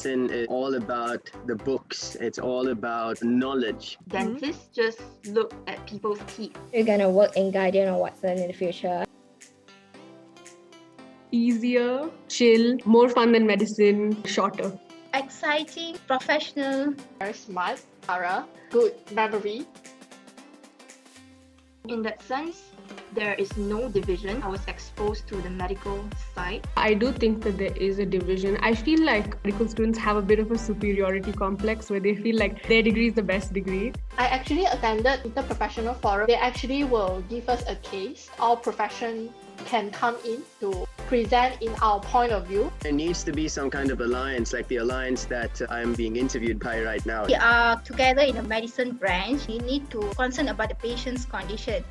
medicine is all about the books. It's all about knowledge. Dentists just look at people's teeth. You're gonna work in Guardian or Watson in the future. Easier, chill, more fun than medicine, shorter. Exciting, professional, very smart, thorough, good memory. In that sense, there is no division. I was exposed to the medical side. I do think that there is a division. I feel like medical students have a bit of a superiority complex where they feel like their degree is the best degree. I actually attended Interprofessional Forum. They actually will give us a case. Our profession can come in to present in our point of view. There needs to be some kind of alliance, like the alliance that I'm being interviewed by right now. we are together in a medicine branch. We need to concern about the patient's condition.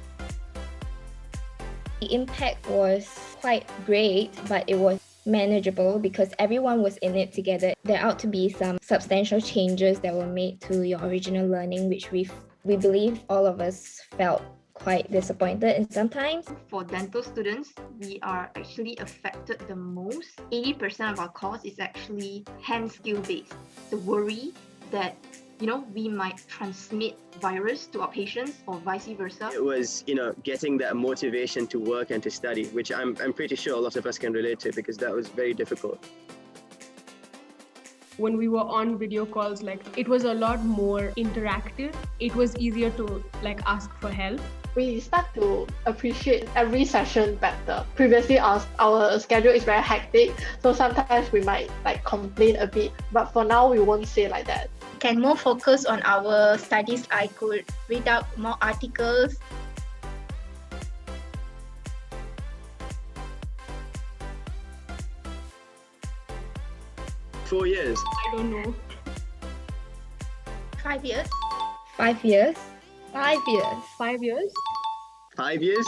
The impact was quite great, but it was manageable because everyone was in it together. There ought to be some substantial changes that were made to your original learning, which we believe all of us felt quite disappointed and sometimes. For dental students, we are actually affected the most. 80% of our course is actually hand skill based. The worry that we might transmit virus to our patients or vice versa. It was, getting that motivation to work and to study, which I'm pretty sure a lot of us can relate to because that was very difficult. When we were on video calls, it was a lot more interactive. It was easier to ask for help. We start to appreciate every session better. Previously, our schedule is very hectic, so sometimes we might complain a bit. But for now, we won't say like that. Can more focus on our studies. I could read out more articles. Four years. I don't know. 5 years. 5 years. 5 years. 5 years? 5 years.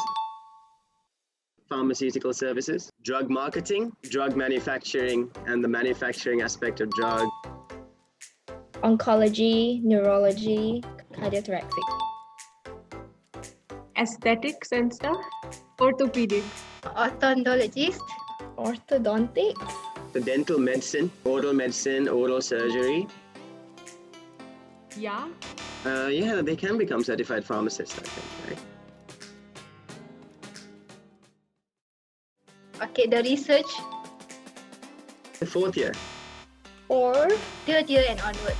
Pharmaceutical services, drug marketing, drug manufacturing, and the manufacturing aspect of drug. Oncology, neurology, cardiothoracic. Aesthetics and stuff? Orthopedics? Orthodontologist. Orthodontics. The dental medicine, oral surgery. Yeah. Yeah, they can become certified pharmacists, I think, right? Okay, the research. The fourth year. Or 3rd year and onwards.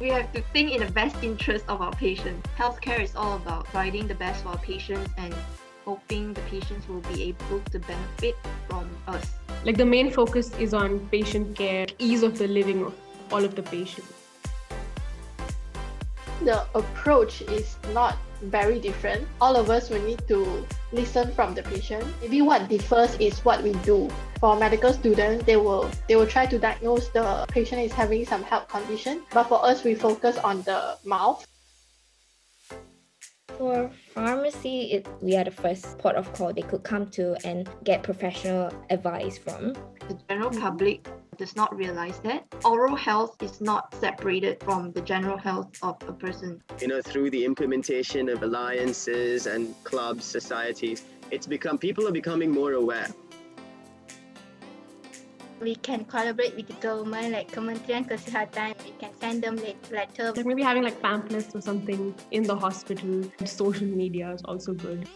We have to think in the best interest of our patients. Healthcare is all about providing the best for our patients and hoping the patients will be able to benefit from us. The main focus is on patient care, ease of the living of all of the patients. The approach is not very different. All of us will need to listen from the patient. Maybe what differs is what we do. For medical students, they will try to diagnose the patient is having some health condition. But for us, we focus on the mouth. for pharmacy, we are the first port of call they could come to and get professional advice from. The general public does not realize that oral health is not separated from the general health of a person. Through the implementation of alliances and clubs, societies, people are becoming more aware. We can collaborate with the government, like Kementerian Kesihatan. We can send them letter. Maybe having pamphlets or something in the hospital. Social media is also good.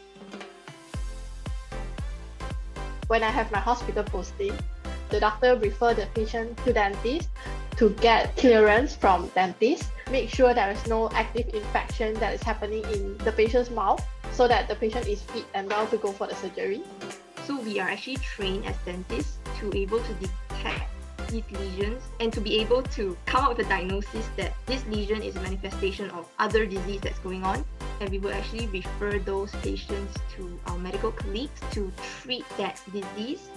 When I have my hospital posting, the doctor refer the patient to dentist to get clearance from dentist. Make sure there is no active infection that is happening in the patient's mouth so that the patient is fit and well to go for the surgery. So we are actually trained as dentists to able to detect these lesions and to be able to come up with a diagnosis that this lesion is a manifestation of other disease that's going on. And we will actually refer those patients to our medical colleagues to treat that disease